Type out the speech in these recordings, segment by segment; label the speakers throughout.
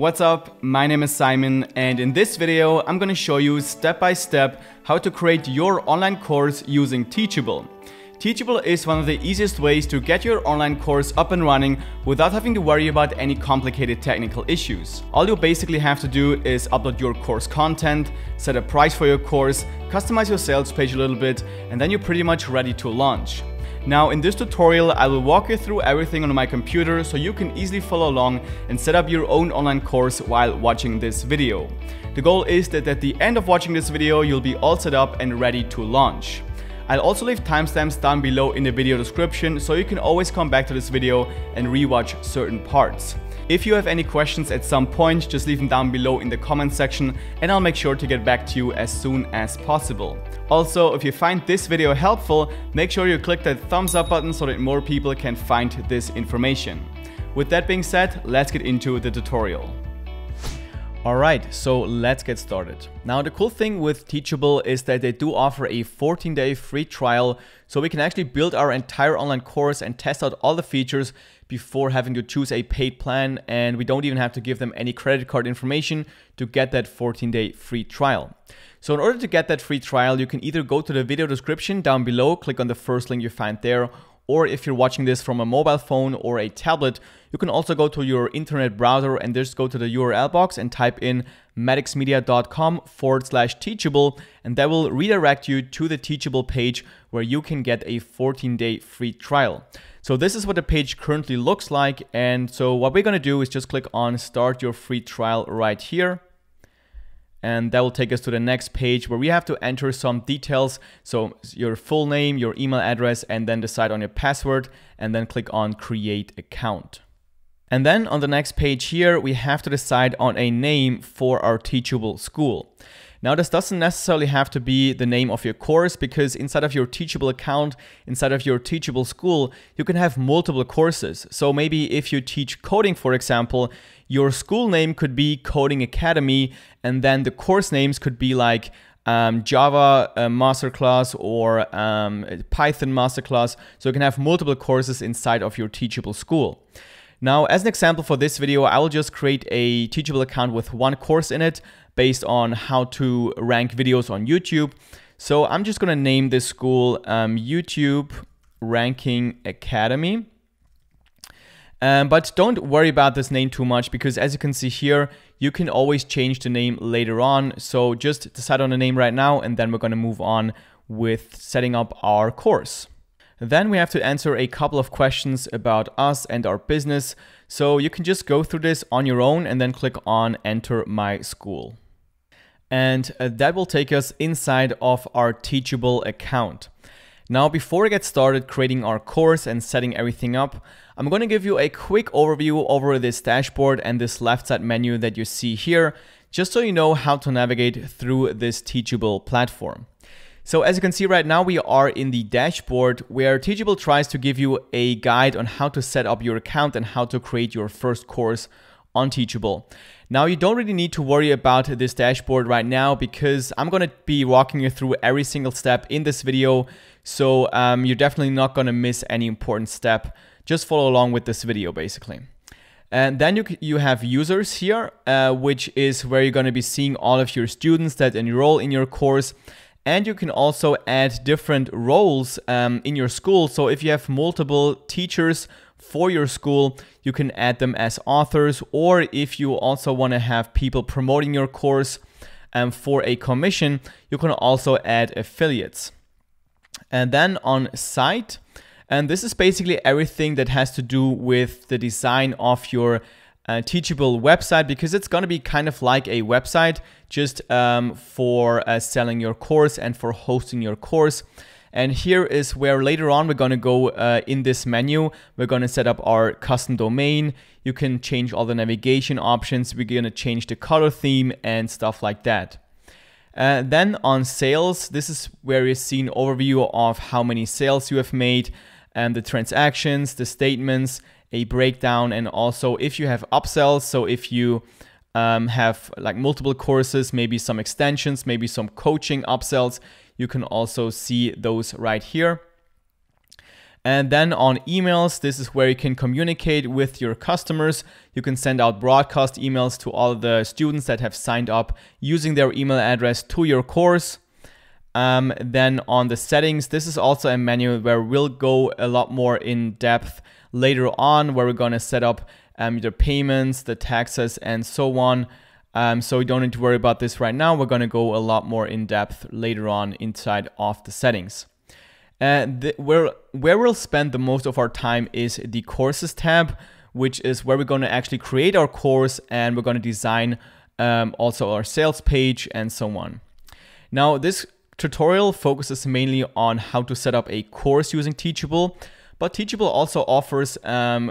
Speaker 1: What's up? My name is Simon, and in this video I'm going to show you step by step how to create your online course using Teachable. Teachable is one of the easiest ways to get your online course up and running without having to worry about any complicated technical issues. All you basically have to do is upload your course content, set a price for your course, customize your sales page a little bit, and then you're pretty much ready to launch. Now in this tutorial I will walk you through everything on my computer so you can easily follow along and set up your own online course while watching this video. The goal is that at the end of watching this video you'll be all set up and ready to launch. I'll also leave timestamps down below in the video description so you can always come back to this video and rewatch certain parts. If you have any questions at some point, just leave them down below in the comment section and I'll make sure to get back to you as soon as possible. Also, if you find this video helpful, make sure you click that thumbs up button so that more people can find this information. With that being said, let's get into the tutorial. Alright, so let's get started. Now the cool thing with Teachable is that they do offer a 14-day free trial, so we can actually build our entire online course and test out all the features before having to choose a paid plan, and we don't even have to give them any credit card information to get that 14-day free trial. So in order to get that free trial, you can either go to the video description down below, click on the first link you find there, or if you're watching this from a mobile phone or a tablet, you can also go to your internet browser and just go to the URL box and type in maddoxmedia.com/teachable, and that will redirect you to the Teachable page where you can get a 14-day free trial. So this is what the page currently looks like, and so what we're going to do is just click on start your free trial right here. And that will take us to the next page where we have to enter some details. So your full name, your email address, and then decide on your password, and then click on create account. And then on the next page here, we have to decide on a name for our Teachable school. Now this doesn't necessarily have to be the name of your course, because inside of your Teachable account, inside of your Teachable school, you can have multiple courses. So maybe if you teach coding, for example, your school name could be Coding Academy, and then the course names could be like Java Masterclass or Python Masterclass. So you can have multiple courses inside of your Teachable school. Now, as an example for this video, I will just create a Teachable account with one course in it based on how to rank videos on YouTube. So I'm just going to name this school YouTube Ranking Academy. But don't worry about this name too much, because as you can see here, you can always change the name later on. So just decide on a name right now, and then we're going to move on with setting up our course. Then we have to answer a couple of questions about us and our business. So you can just go through this on your own and then click on Enter My School. And that will take us inside of our Teachable account. Now, before we get started creating our course and setting everything up, I'm going to give you a quick overview over this dashboard and this left side menu that you see here, just so you know how to navigate through this Teachable platform. So as you can see right now, we are in the dashboard where Teachable tries to give you a guide on how to set up your account and how to create your first course on Teachable. Now, you don't really need to worry about this dashboard right now, because I'm going to be walking you through every single step in this video. So you're definitely not going to miss any important step. Just follow along with this video basically. And then you have users here, which is where you're going to be seeing all of your students that enroll in your course. And you can also add different roles in your school. So if you have multiple teachers for your school, you can add them as authors, or if you also want to have people promoting your course for a commission, you can also add affiliates. And then on site, and this is basically everything that has to do with the design of your Teachable website, because it's going to be kind of like a website just for selling your course and for hosting your course. And here is where later on we're going to go in this menu. We're going to set up our custom domain. You can change all the navigation options. We're going to change the color theme and stuff like that. Then on sales, this is where you see an overview of how many sales you have made, and the transactions, the statements, a breakdown, and also if you have upsells. So if you have like multiple courses, maybe some extensions, maybe some coaching upsells, you can also see those right here. And then on emails, this is where you can communicate with your customers. You can send out broadcast emails to all of the students that have signed up using their email address to your course. Then on the settings, this is also a menu where we'll go a lot more in depth later on, where we're going to set up the payments, the taxes, and so on. So you don't need to worry about this right now. We're going to go a lot more in depth later on inside of the settings. Where we'll spend the most of our time is the courses tab, which is where we're going to actually create our course, and we're going to design also our sales page and so on. Now, this tutorial focuses mainly on how to set up a course using Teachable, but Teachable also offers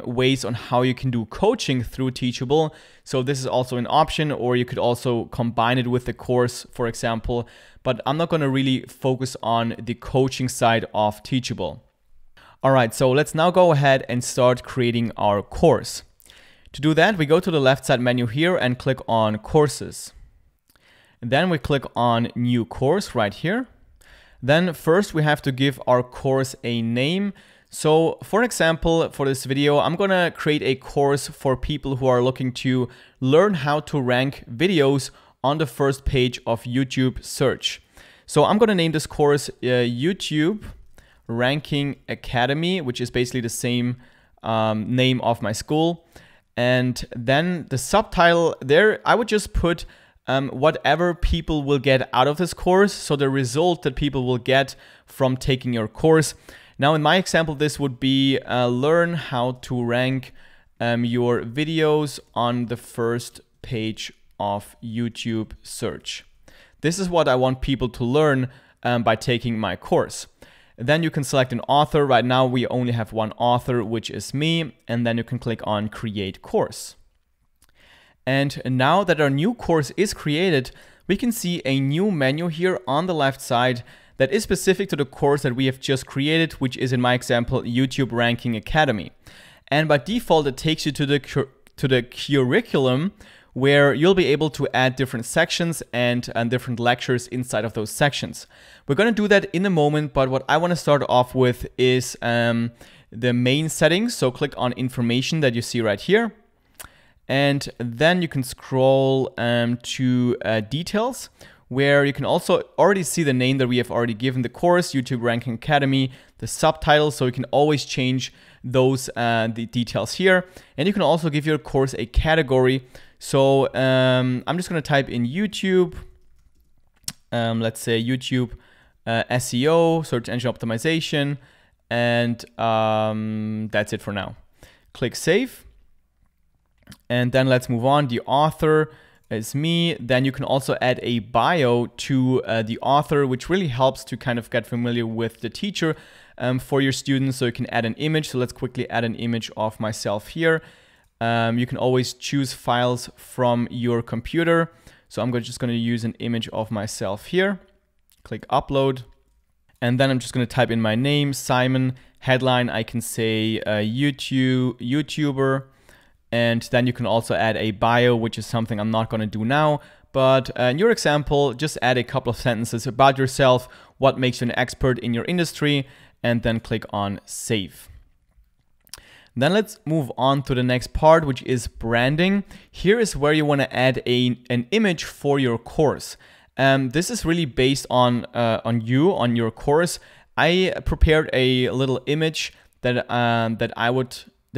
Speaker 1: ways on how you can do coaching through Teachable. So this is also an option, or you could also combine it with the course, for example. But I'm not going to really focus on the coaching side of Teachable. All right, so let's now go ahead and start creating our course. To do that, we go to the left side menu here and click on Courses. Then we click on New Course right here. Then first we have to give our course a name. So for example, for this video, I'm going to create a course for people who are looking to learn how to rank videos on the first page of YouTube search. So I'm going to name this course YouTube Ranking Academy, which is basically the same name of my school. And then the subtitle there, I would just put whatever people will get out of this course. So the result that people will get from taking your course. Now, in my example, this would be learn how to rank your videos on the first page of YouTube search. This is what I want people to learn by taking my course. Then you can select an author. Right now, we only have one author, which is me. And then you can click on Create Course. And now that our new course is created, we can see a new menu here on the left side that is specific to the course that we have just created, which is in my example, YouTube Ranking Academy. And by default, it takes you to the curriculum, where you'll be able to add different sections and different lectures inside of those sections. We're going to do that in a moment, but what I want to start off with is the main settings. So click on Information that you see right here. And then you can scroll to Details, where you can also already see the name that we have already given the course, YouTube Ranking Academy, the subtitle, so you can always change those the details here. And you can also give your course a category. So I'm just going to type in YouTube, let's say YouTube SEO, search engine optimization, and that's it for now. Click Save. And then let's move on. The author is me. Then you can also add a bio to the author, which really helps to kind of get familiar with the teacher for your students. So you can add an image. So let's quickly add an image of myself here. You can always choose files from your computer. So I'm just going to use an image of myself here. Click Upload. And then I'm just going to type in my name, Simon. Headline, I can say YouTuber. And then you can also add a bio, which is something I'm not going to do now. But in your example, just add a couple of sentences about yourself, what makes you an expert in your industry, and then click on Save. Then let's move on to the next part, which is branding. Here is where you want to add an image for your course. This is really based on your course. I prepared a little image that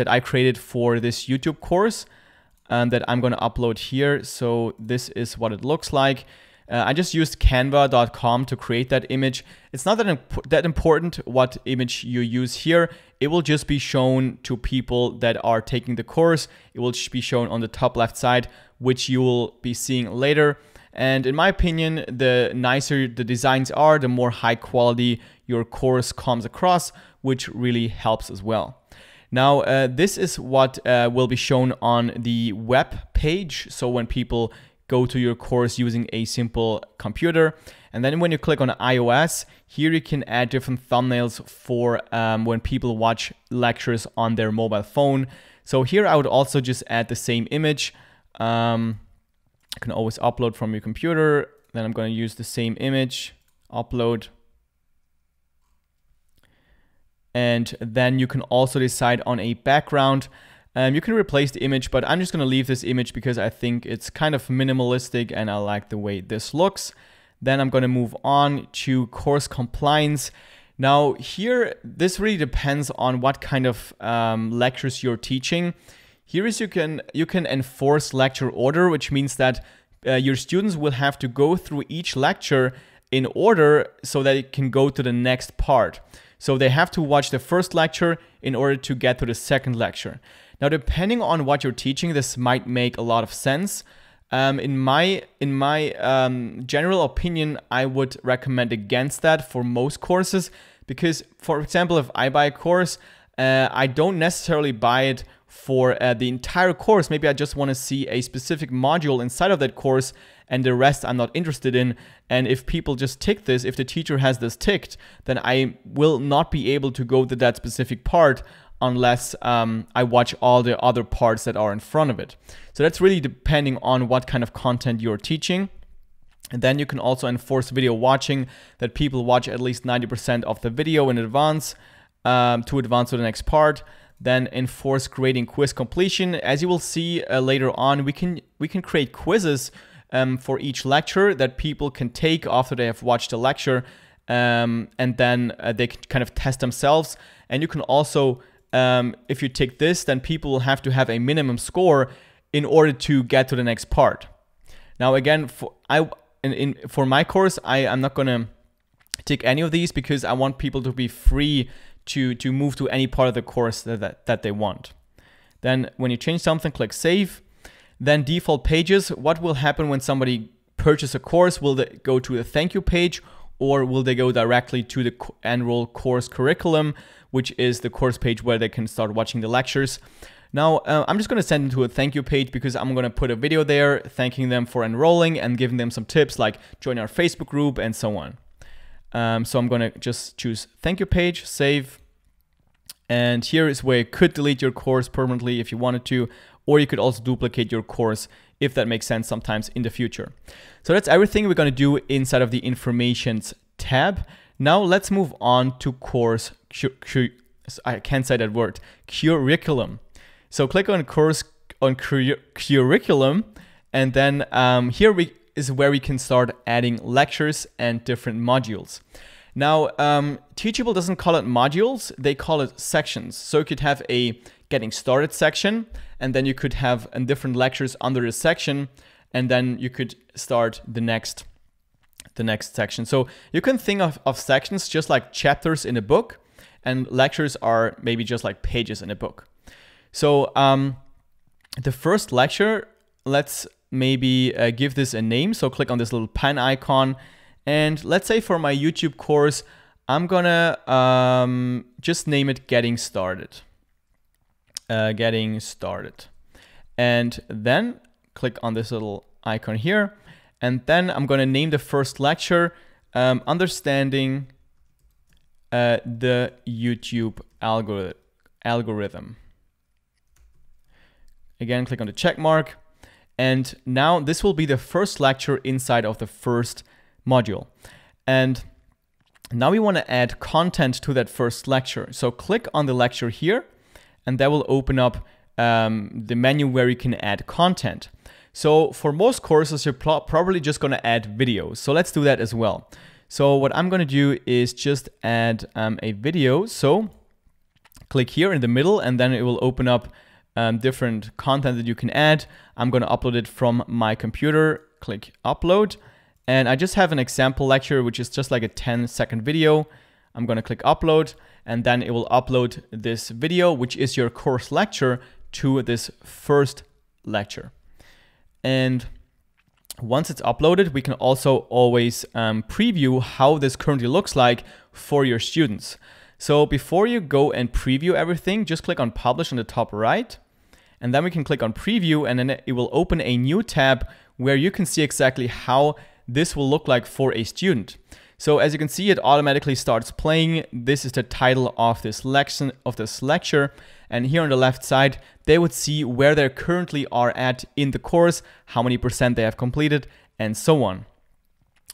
Speaker 1: I created for this YouTube course that I'm going to upload here. So this is what it looks like. I just used canva.com to create that image. It's not that important what image you use here. It will just be shown to people that are taking the course. It will be shown on the top left side, which you will be seeing later. And in my opinion, the nicer the designs are, the more high quality your course comes across, which really helps as well. Now, this is what will be shown on the web page. So when people go to your course using a simple computer. And then when you click on iOS, here you can add different thumbnails for when people watch lectures on their mobile phone. So here I would also just add the same image. You can always upload from your computer. Then I'm going to use the same image, upload. And then you can also decide on a background. You can replace the image, but I'm just going to leave this image because I think it's kind of minimalistic and I like the way this looks. Then I'm going to move on to course compliance. Now here, this really depends on what kind of lectures you're teaching. Here is you can enforce lecture order, which means that your students will have to go through each lecture in order so that it can go to the next part. So they have to watch the first lecture in order to get to the second lecture. Now, depending on what you're teaching, this might make a lot of sense. In my general opinion, I would recommend against that for most courses because, for example, if I buy a course, I don't necessarily buy it for the entire course. Maybe I just want to see a specific module inside of that course and the rest I'm not interested in. And if people just tick this, if the teacher has this ticked, then I will not be able to go to that specific part unless I watch all the other parts that are in front of it. So that's really depending on what kind of content you're teaching. And then you can also enforce video watching, that people watch at least 90% of the video in advance to advance to the next part. Then enforce grading quiz completion. As you will see later on, we can create quizzes for each lecture that people can take after they have watched the lecture, and then they can kind of test themselves. And you can also, if you take this, then people will have to have a minimum score in order to get to the next part. Now again, for my course, I'm not gonna tick any of these because I want people to be free to move to any part of the course that they want. Then when you change something, click Save. Then default pages. What will happen when somebody purchases a course? Will they go to the thank you page, or will they go directly to the enroll course curriculum, which is the course page where they can start watching the lectures? Now, I'm just going to send them to a thank you page because I'm going to put a video there thanking them for enrolling and giving them some tips like join our Facebook group and so on. So I'm going to just choose thank you page, save. And here is where you could delete your course permanently if you wanted to, or you could also duplicate your course if that makes sense sometimes in the future. So that's everything we're going to do inside of the Informations tab. Now let's move on to course, I can't say that word, curriculum. So click on course on curriculum, and then here is where we can start adding lectures and different modules. Now, Teachable doesn't call it modules, they call it sections. So you could have a getting started section, and then you could have different lectures under the section, and then you could start the next section. So you can think of sections just like chapters in a book, and lectures are maybe just like pages in a book. So the first lecture, let's maybe give this a name. So click on this little pen icon. And let's say for my YouTube course, I'm gonna just name it Getting Started. Getting Started. And then click on this little icon here. And then I'm gonna name the first lecture Understanding the YouTube algorithm. Again, click on the check mark. And now this will be the first lecture inside of the first module. And now we want to add content to that first lecture. So click on the lecture here, and that will open up the menu where you can add content. So for most courses, you're probably just going to add videos. So let's do that as well. So what I'm going to do is just add a video. So click here in the middle, and then it will open up different content that you can add. I'm going to upload it from my computer. Click upload. And I just have an example lecture, which is just like a 10-second video. I'm going to click upload, and then it will upload this video, which is your course lecture, to this first lecture. And once it's uploaded, we can also always preview how this currently looks like for your students. So before you go and preview everything, just click on publish on the top right, and then we can click on preview, and then it will open a new tab where you can see exactly how this will look like for a student. So as you can see, it automatically starts playing. This is the title of this lecture. And here on the left side, they would see where they currently are at in the course, how many % they have completed, and so on.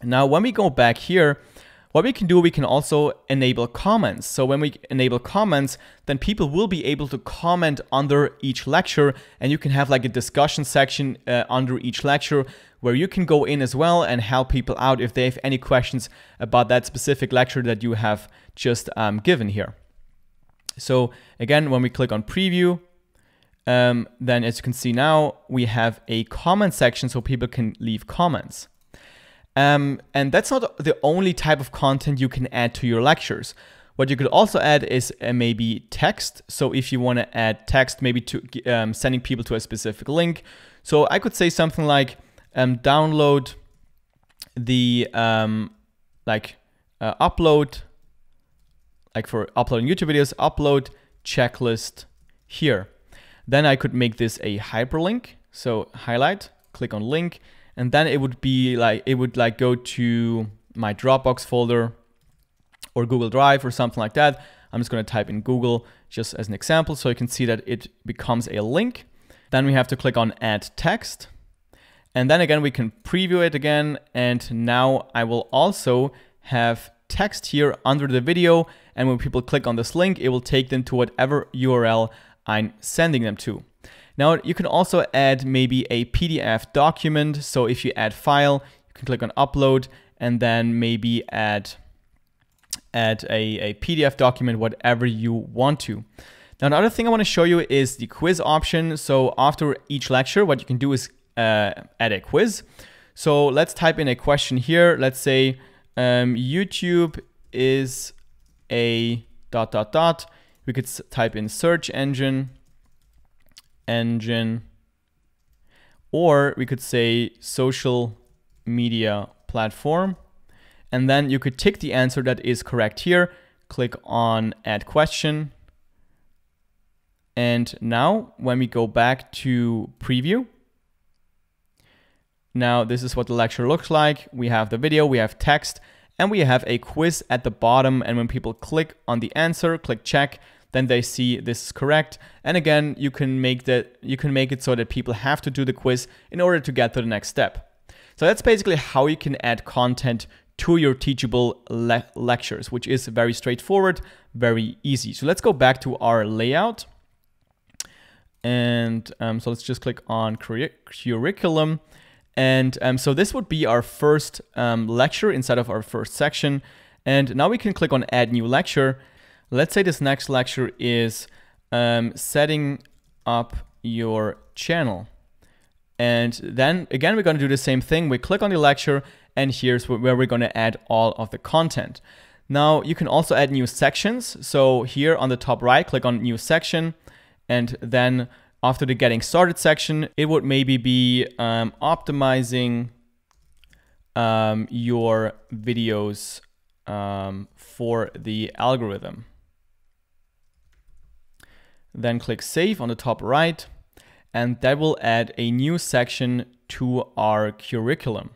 Speaker 1: Now, when we go back here, What we can do, we can also enable comments. So when we enable comments, then people will be able to comment under each lecture, and you can have like a discussion section under each lecture where you can go in as well and help people out if they have any questions about that specific lecture that you have just given here. So again, when we click on preview, then as you can see now, we have a comment section so people can leave comments. And that's not the only type of content you can add to your lectures. What you could also add is maybe text. So if you want to add text, maybe to sending people to a specific link. So I could say something like download the upload, like for uploading YouTube videos, upload checklist here. Then I could make this a hyperlink. So highlight, click on link. And then it would be like, go to my Dropbox folder or Google Drive or something like that. I'm just going to type in Google just as an example so you can see that it becomes a link. Then we have to click on add text. And then again, we can preview it again. And now I will also have text here under the video. And when people click on this link, it will take them to whatever URL I'm sending them to. Now you can also add maybe a PDF document. So if you add file, you can click on upload and then maybe add a PDF document, whatever you want to. Now another thing I want to show you is the quiz option. So after each lecture, what you can do is add a quiz. So let's type in a question here. Let's say YouTube is a ... We could type in search engine, or we could say social media platform. And then you could tick the answer that is correct here. Click on add question. And now when we go back to preview, now this is what the lecture looks like. We have the video, we have text, and we have a quiz at the bottom. And when people click on the answer, click check, then they see this is correct. And again, you can make it so that people have to do the quiz in order to get to the next step. So that's basically how you can add content to your Teachable lectures, which is very straightforward, very easy. So let's go back to our layout. And so let's just click on curriculum. And so this would be our first lecture inside of our first section. And now we can click on add new lecture. Let's say this next lecture is setting up your channel. And then again, we're going to do the same thing. We click on the lecture and here's where we're going to add all of the content. Now you can also add new sections. So here on the top right, click on new section. And then after the getting started section, it would maybe be optimizing your videos for the algorithm. Then click save on the top right, and that will add a new section to our curriculum.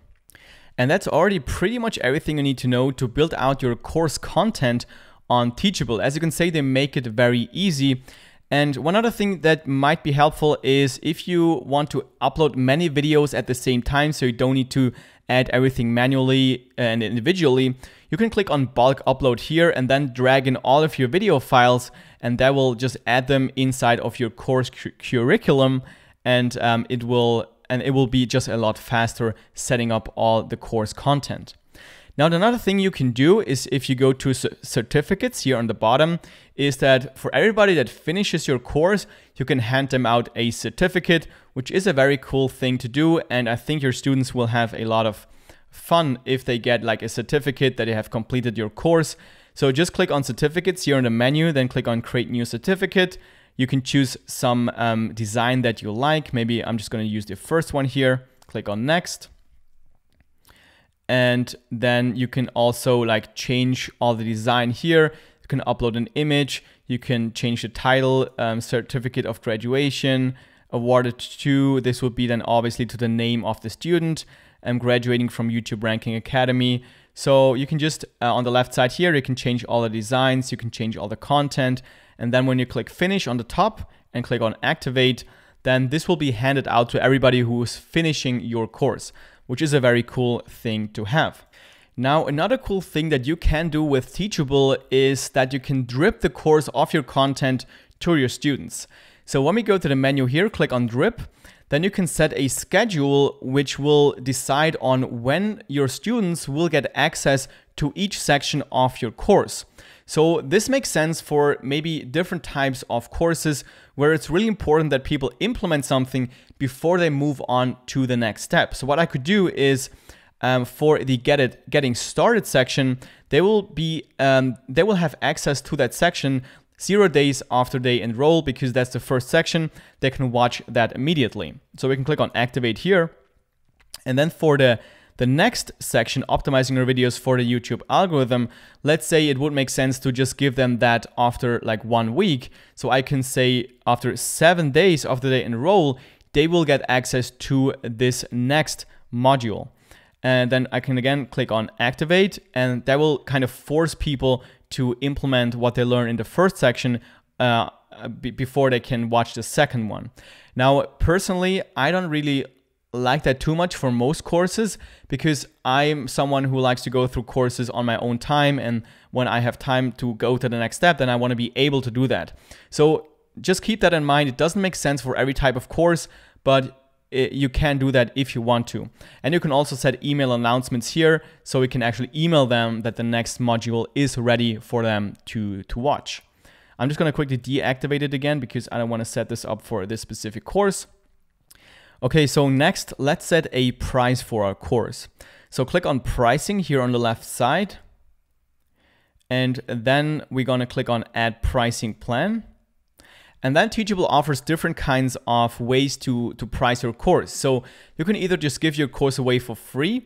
Speaker 1: And that's already pretty much everything you need to know to build out your course content on Teachable. As you can see, they make it very easy. And one other thing that might be helpful is if you want to upload many videos at the same time, so you don't need to add everything manually and individually, you can click on bulk upload here and then drag in all of your video files, and that will just add them inside of your course curriculum, and it will be just a lot faster setting up all the course content. Now, another thing you can do is if you go to certificates here on the bottom, is that for everybody that finishes your course, you can hand them out a certificate, which is a very cool thing to do. And I think your students will have a lot of fun if they get like a certificate that they have completed your course. So just click on certificates here in the menu, then click on create new certificate. You can choose some design that you like. Maybe I'm just going to use the first one here. Click on next. And then you can also like change all the design here. You can upload an image. You can change the title, certificate of graduation, awarded to. This would be then obviously to the name of the student. Graduating from YouTube Ranking Academy. So you can just, on the left side here, you can change all the designs. You can change all the content. And then when you click finish on the top and click on activate, then this will be handed out to everybody who is finishing your course, which is a very cool thing to have. Now, another cool thing that you can do with Teachable is that you can drip the course of your content to your students. So when we go to the menu here, click on drip, then you can set a schedule which will decide on when your students will get access to each section of your course. So this makes sense for maybe different types of courses where it's really important that people implement something before they move on to the next step. So what I could do is for the getting started section, they will have access to that section 0 days after they enroll, because that's the first section. They can watch that immediately. So we can click on activate here. And then for the next section, optimizing your videos for the YouTube algorithm, let's say it would make sense to just give them that after like 1 week. So I can say after 7 days after they enroll, they will get access to this next module. And then I can again click on activate, and that will kind of force people to implement what they learn in the first section before they can watch the second one. Now, personally, I don't really like that too much for most courses, because I'm someone who likes to go through courses on my own time, and when I have time to go to the next step, then I want to be able to do that. So just keep that in mind. It doesn't make sense for every type of course, but you can do that if you want to. And you can also set email announcements here, so we can actually email them that the next module is ready for them to watch. I'm just going to quickly deactivate it again because I don't want to set this up for this specific course. Okay, so next, let's set a price for our course. So click on pricing here on the left side. And then we're going to click on add pricing plan. And then Teachable offers different kinds of ways to price your course. So you can either just give your course away for free,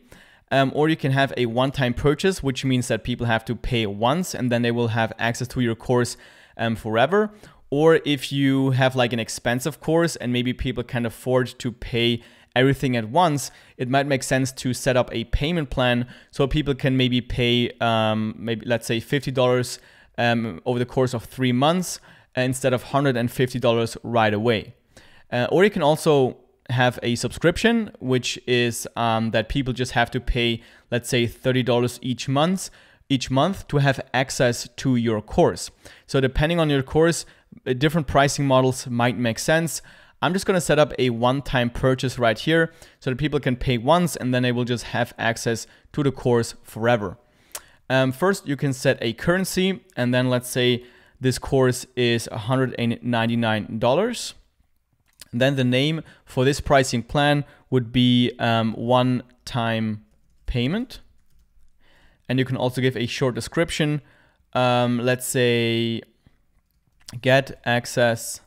Speaker 1: or you can have a one-time purchase, which means that people have to pay once and then they will have access to your course forever. Or if you have like an expensive course and maybe people can afford to pay everything at once, it might make sense to set up a payment plan so people can maybe pay, maybe let's say $50 over the course of 3 months, instead of $150 right away. Or you can also have a subscription, which is that people just have to pay, let's say $30 each month to have access to your course. So depending on your course, different pricing models might make sense. I'm just going to set up a one-time purchase right here so that people can pay once and then they will just have access to the course forever. First, you can set a currency, and then let's say this course is $199. Then the name for this pricing plan would be one-time payment. And you can also give a short description. Let's say get access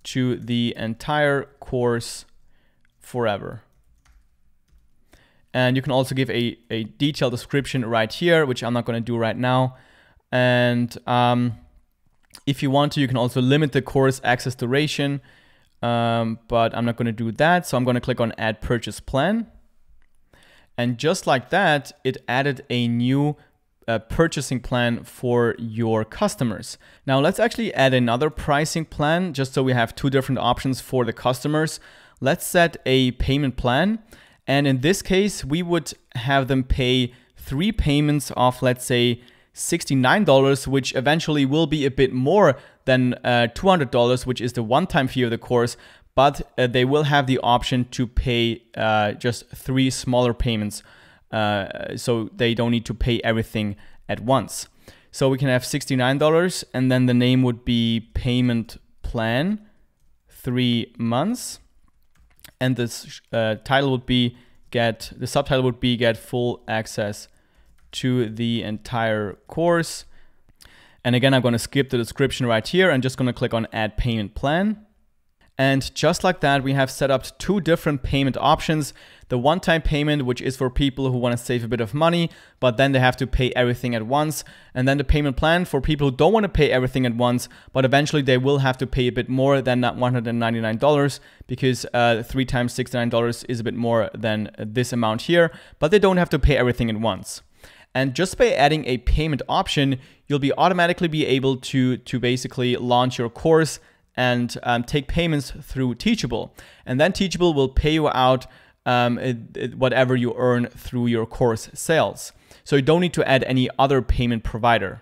Speaker 1: to the entire course forever. And you can also give a detailed description right here, which I'm not going to do right now. And if you want to, you can also limit the course access duration, but I'm not going to do that. So I'm going to click on Add Purchase Plan. And just like that, it added a new purchasing plan for your customers. Now let's actually add another pricing plan, just so we have 2 different options for the customers. Let's set a payment plan. And in this case, we would have them pay 3 payments of, let's say, $69, which eventually will be a bit more than $200, which is the one-time fee of the course, but they will have the option to pay just 3 smaller payments, so they don't need to pay everything at once. So we can have $69, and then the name would be Payment Plan 3 months, and this title would be the subtitle would be Get Full Access to the entire course. And again, I'm going to skip the description right here and just going to click on Add Payment Plan. And just like that, we have set up 2 different payment options. The one-time payment, which is for people who want to save a bit of money, but then they have to pay everything at once. And then the payment plan for people who don't want to pay everything at once, but eventually they will have to pay a bit more than that $199, because 3 times $69 is a bit more than this amount here, but they don't have to pay everything at once. And just by adding a payment option, you'll be automatically be able to basically launch your course and take payments through Teachable. And then Teachable will pay you out whatever you earn through your course sales. So you don't need to add any other payment provider.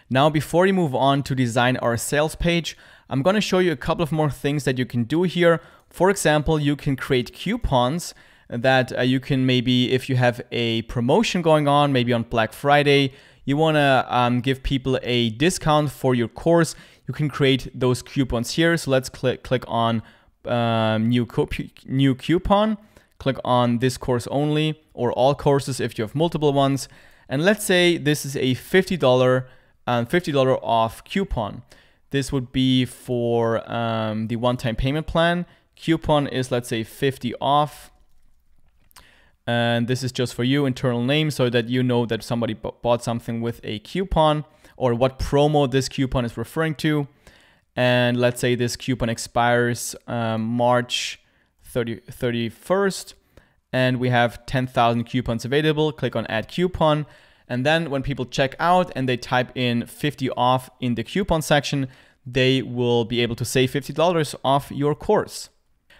Speaker 1: Now, before you move on to design our sales page, I'm going to show you a couple of more things that you can do here. For example, you can create coupons that you can maybe, if you have a promotion going on, maybe on Black Friday, you want to give people a discount for your course, you can create those coupons here. So let's click on new coupon, click on this course only, or all courses if you have multiple ones. And let's say this is a $50 off coupon. This would be for the one-time payment plan. Coupon is, let's say, 50 off. And this is just for you, internal name, so that you know that somebody bought something with a coupon, or what promo this coupon is referring to. And let's say this coupon expires March 31st, and we have 10,000 coupons available. Click on add coupon. And then when people check out and they type in 50 off in the coupon section, they will be able to save $50 off your course.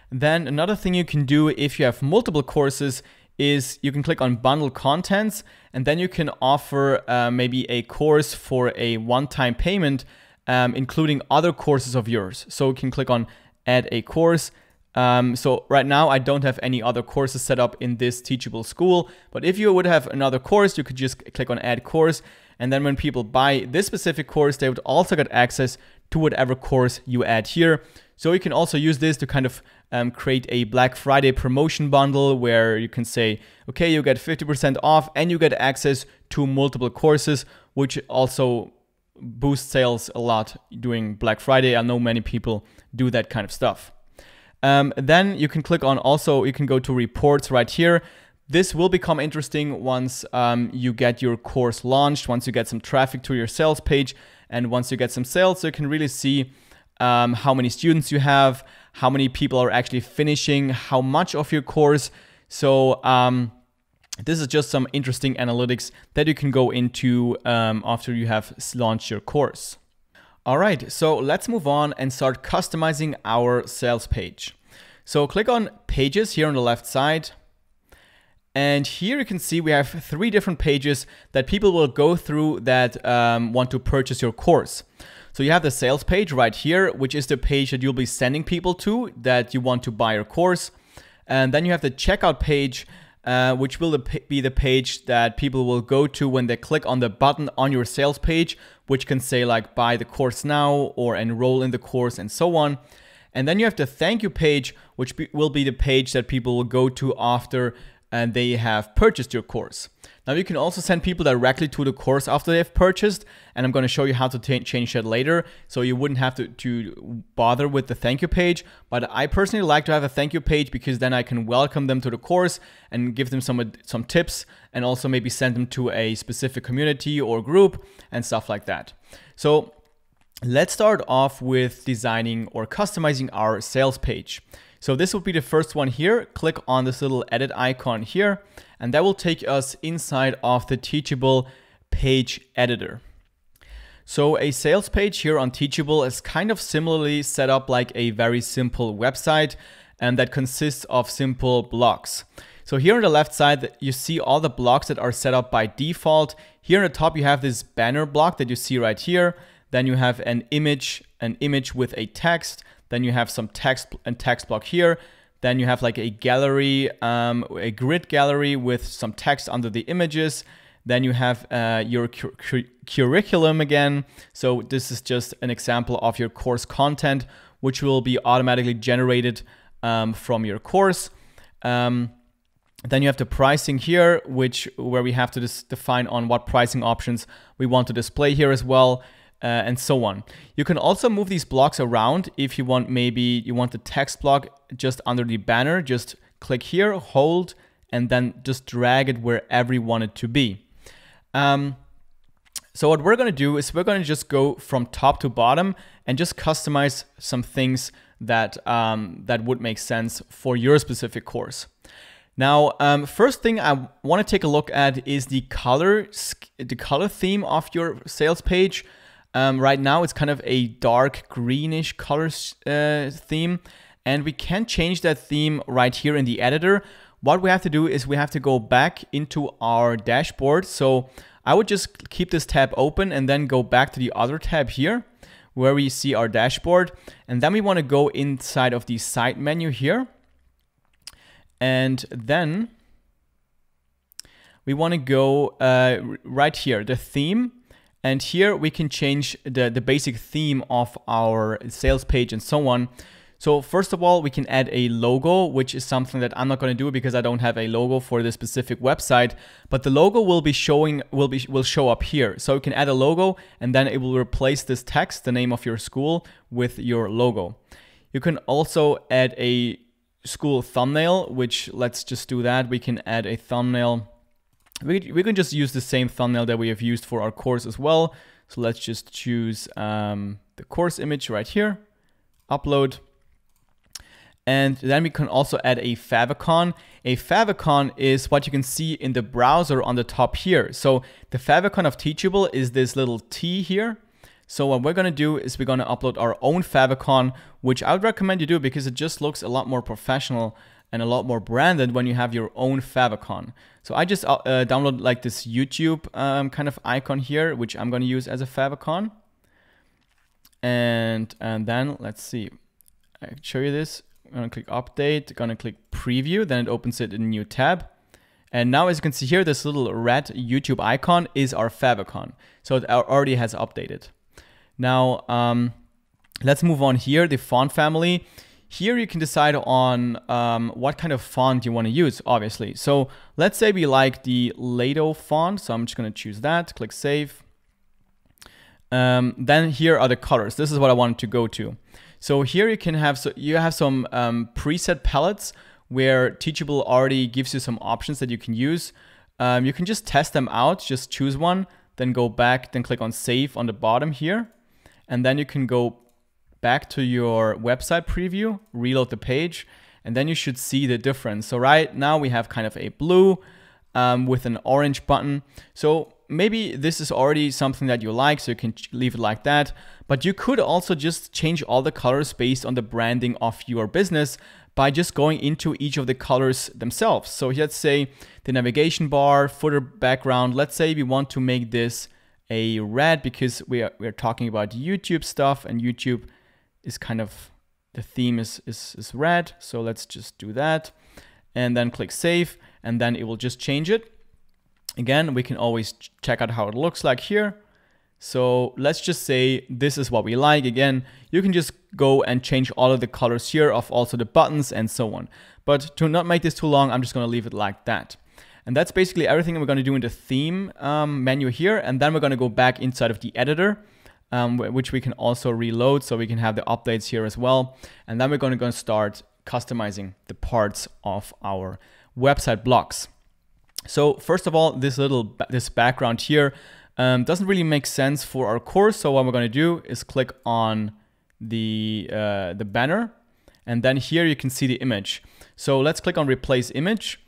Speaker 1: Then another thing you can do if you have multiple courses is you can click on bundle contents, and then you can offer maybe a course for a one-time payment, including other courses of yours. So you can click on add a course. So right now I don't have any other courses set up in this Teachable school, but if you would have another course, you could just click on add course. And then when people buy this specific course, they would also get access to whatever course you add here. So you can also use this to kind of create a Black Friday promotion bundle where you can say, okay, you get 50% off and you get access to multiple courses, which also boosts sales a lot during Black Friday. I know many people do that kind of stuff. Then you can click on also, you can go to reports right here. This will become interesting once you get your course launched, once you get some traffic to your sales page, and once you get some sales, so you can really see how many students you have, how many people are actually finishing, how much of your course. So this is just some interesting analytics that you can go into after you have launched your course. All right, so let's move on and start customizing our sales page. So click on Pages here on the left side. And here you can see we have 3 different pages that people will go through that want to purchase your course. So you have the sales page right here, which is the page that you'll be sending people to that you want to buy your course. And then you have the checkout page, which will be the page that people will go to when they click on the button on your sales page, which can say like buy the course now or enroll in the course and so on. And then you have the thank you page, which will be the page that people will go to after they have purchased your course. Now you can also send people directly to the course after they've purchased, and I'm going to show you how to change that later, so you wouldn't have to bother with the thank you page. But I personally like to have a thank you page because then I can welcome them to the course and give them some tips, and also maybe send them to a specific community or group and stuff like that. So let's start off with designing or customizing our sales page. So this will be the first one here. Click on this little edit icon here, and that will take us inside of the Teachable page editor. So a sales page here on Teachable is kind of similarly set up like a very simple website, and that consists of simple blocks. So here on the left side, you see all the blocks that are set up by default. Here on the top, you have this banner block that you see right here. Then you have an image with a text. Then you have some text and text block here. Then you have like a gallery, a grid gallery with some text under the images. Then you have your curriculum again. So this is just an example of your course content, which will be automatically generated from your course. Then you have the pricing here, where we have to define on what pricing options we want to display here as well. And so on. You can also move these blocks around if you want. Maybe you want the text block just under the banner. Just click here, hold, and then just drag it wherever you want it to be. So what we're going to do is we're going to just go from top to bottom and just customize some things that that would make sense for your specific course. Now, first thing I want to take a look at is the color theme of your sales page. Right now it's kind of a dark greenish color theme, and we can change that theme right here in the editor. what we have to do is we have to go back into our dashboard. So I would just keep this tab open and then go back to the other tab here where we see our dashboard. And then we want to go inside of the side menu here. And then we want to go right here, the theme. And here we can change the basic theme of our sales page and so on. So first of all, we can add a logo, which is something that I'm not going to do because I don't have a logo for this specific website. But the logo will be showing will show up here. So you can add a logo and then it will replace this text, the name of your school, with your logo. You can also add a school thumbnail, which let's just do that. We can add a thumbnail. We can just use the same thumbnail that we have used for our course as well. So let's just choose the course image right here, upload. And then we can also add a favicon. A favicon is what you can see in the browser on the top here. So the favicon of Teachable is this little T here. So what we're going to do is we're going to upload our own favicon, which I would recommend you do because it just looks a lot more professional and a lot more branded when you have your own favicon. So I just download like this YouTube kind of icon here, which I'm going to use as a favicon. And then let's see, I can show you this. I'm going to click update, going to click preview, then it opens it in a new tab. And now as you can see here, this little red YouTube icon is our favicon. So it already has updated. Now, let's move on here, the font family. Here you can decide on what kind of font you want to use, obviously. So let's say we like the Lato font. So I'm just going to choose that, click save. Then here are the colors. This is what I wanted to go to. So here you can have, you have some preset palettes where Teachable already gives you some options that you can use. You can just test them out, just choose one, then go back, then click on save on the bottom here. And then you can go back to your website preview, reload the page, and then you should see the difference. So right now we have kind of a blue with an orange button. So maybe this is already something that you like, so you can leave it like that. But you could also just change all the colors based on the branding of your business by just going into each of the colors themselves. So let's say the navigation bar, footer background, let's say we want to make this a red because we're talking about YouTube stuff, and YouTube is kind of, the theme is red. So let's just do that and then click save, and then it will just change it. Again, we can always check out how it looks like here. So let's just say this is what we like. Again, you can just go and change all of the colors here of also the buttons and so on. But to not make this too long, I'm just going to leave it like that. And that's basically everything we're going to do in the theme menu here. And then we're going to go back inside of the editor, which we can also reload so we can have the updates here as well. And then we're going to start customizing the parts of our website blocks. So first of all, this background here doesn't really make sense for our course. So what we're going to do is click on the banner, and then here you can see the image. So let's click on replace image,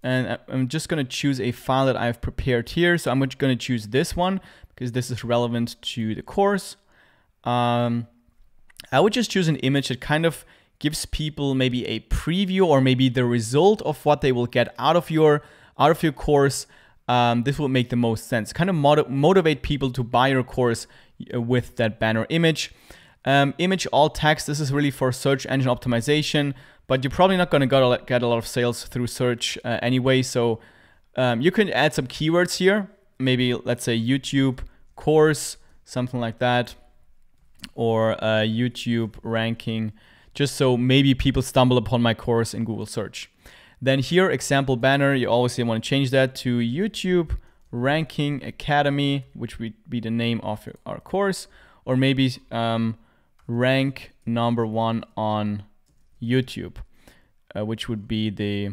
Speaker 1: and I'm just going to choose a file that I've prepared here. So I'm going to choose this one because this is relevant to the course. I would just choose an image that kind of gives people maybe a preview or maybe the result of what they will get out of your course. This will make the most sense. Kind of motivate people to buy your course with that banner image. Image alt text, this is really for search engine optimization, but you're probably not going to get a lot of sales through search anyway. So you can add some keywords here. Maybe let's say YouTube course, something like that, or YouTube ranking, just so maybe people stumble upon my course in Google search. Then here, example banner, you obviously want to change that to YouTube Ranking Academy, which would be the name of our course, or maybe rank #1 on YouTube, which would be the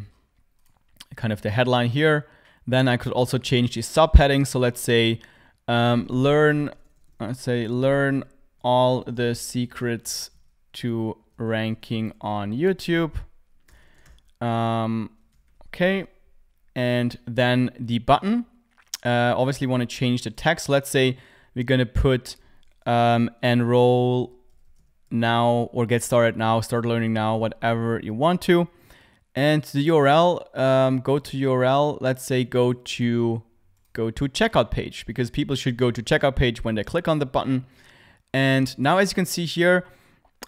Speaker 1: kind of the headline here. Then I could also change the subheading. So let's say learn all the secrets to ranking on YouTube. Okay, and then the button, obviously want to change the text. Let's say we're going to put enroll now or get started now, start learning now, whatever you want to. And the URL, go to URL, let's say go to checkout page, because people should go to checkout page when they click on the button. And now, as you can see here,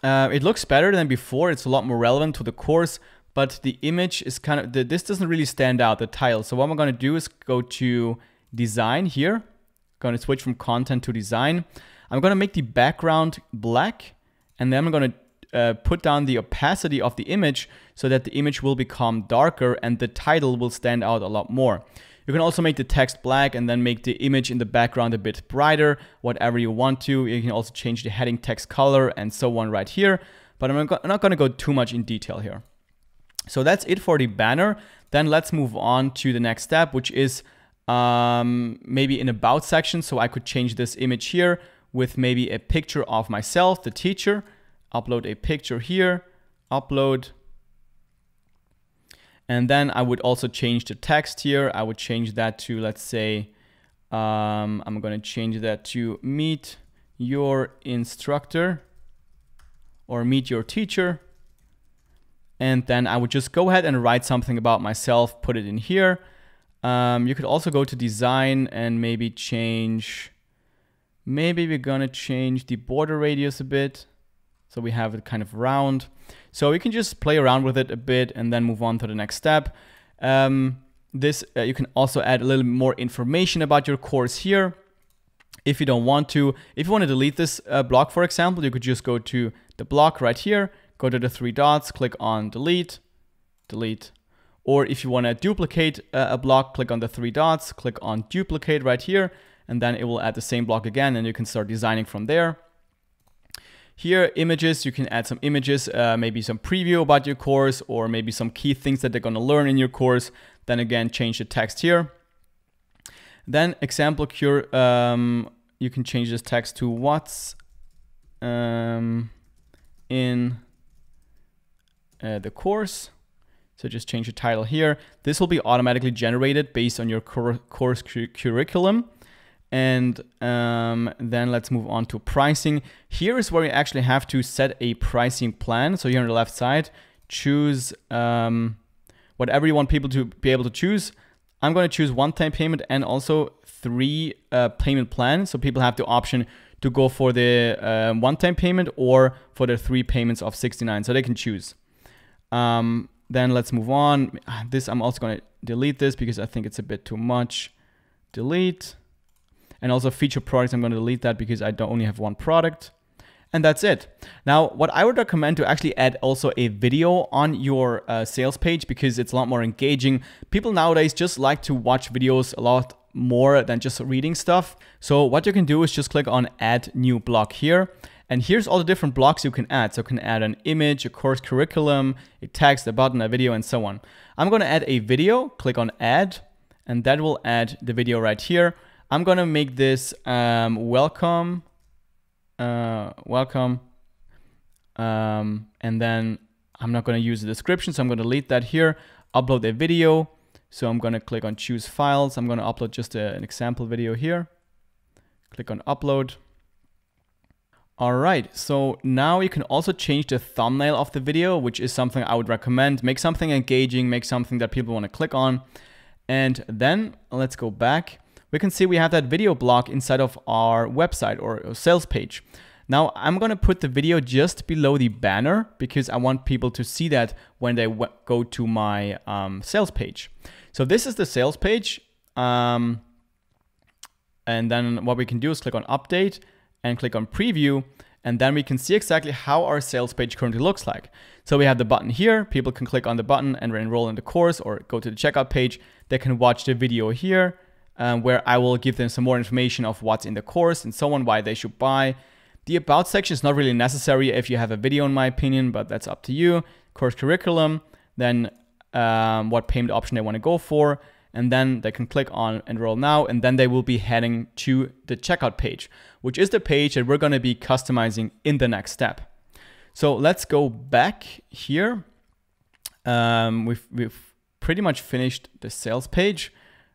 Speaker 1: it looks better than before. It's a lot more relevant to the course, but the image is kind of, this doesn't really stand out, the title. So what I'm going to do is go to design here. Going to switch from content to design. I'm going to make the background black, and then I'm going to put down the opacity of the image so that the image will become darker and the title will stand out a lot more. You can also make the text black and then make the image in the background a bit brighter, whatever you want to. You can also change the heading text color and so on right here, but I'm not going to go too much in detail here. So that's it for the banner. Then let's move on to the next step, which is maybe an about section. So I could change this image here with maybe a picture of myself, the teacher, upload a picture here, upload. And then I would also change the text here. I would change that to, let's say, I'm going to change that to meet your instructor or meet your teacher. And then I would just go ahead and write something about myself, put it in here. You could also go to design and maybe change, maybe we're going to change the border radius a bit. So we have it kind of round. So you can just play around with it a bit and then move on to the next step. You can also add a little more information about your course here. If you don't want to, if you want to delete this block, for example, you could just go to the block right here, go to the three dots, click on delete, delete. Or if you want to duplicate a block, click on the three dots, click on duplicate right here, and then it will add the same block again, and you can start designing from there. Here, images, you can add some images, maybe some preview about your course, or maybe some key things that they're going to learn in your course. Then again, change the text here. Then example cure, you can change this text to what's in the course. So just change the title here. This will be automatically generated based on your course curriculum. And then let's move on to pricing. Here is where you actually have to set a pricing plan. So here on the left side, choose whatever you want people to be able to choose. I'm going to choose one-time payment and also 3 payment plan. So people have the option to go for the one-time payment or for the 3 payments of $69. So they can choose. Then let's move on. This, I'm also going to delete this because I think it's a bit too much. Delete. And also feature products, I'm going to delete that because I only have 1 product. And that's it. Now, what I would recommend to actually add also a video on your sales page, because it's a lot more engaging. People nowadays just like to watch videos a lot more than just reading stuff. So what you can do is just click on add new block here. And here's all the different blocks you can add. So you can add an image, a course curriculum, a text, a button, a video, and so on. I'm going to add a video, click on add, and that will add the video right here. I'm going to make this welcome, and then I'm not going to use the description, so I'm going to delete that here, upload a video. So I'm going to click on choose files. I'm going to upload just an example video here. Click on upload. All right, so now you can also change the thumbnail of the video, which is something I would recommend. Make something engaging, make something that people want to click on. And then let's go back. We can see we have that video block inside of our website or sales page. Now I'm going to put the video just below the banner because I want people to see that when they go to my sales page. So this is the sales page. And then what we can do is click on update and click on preview. And then we can see exactly how our sales page currently looks like. So we have the button here. People can click on the button and enroll in the course or go to the checkout page. They can watch the video here. Where I will give them some more information of what's in the course and so on, why they should buy. The about section is not really necessary if you have a video, in my opinion, but that's up to you. Course curriculum, then what payment option they want to go for, and then they can click on enroll now, and then they will be heading to the checkout page, which is the page that we're going to be customizing in the next step. So let's go back here. We've pretty much finished the sales page.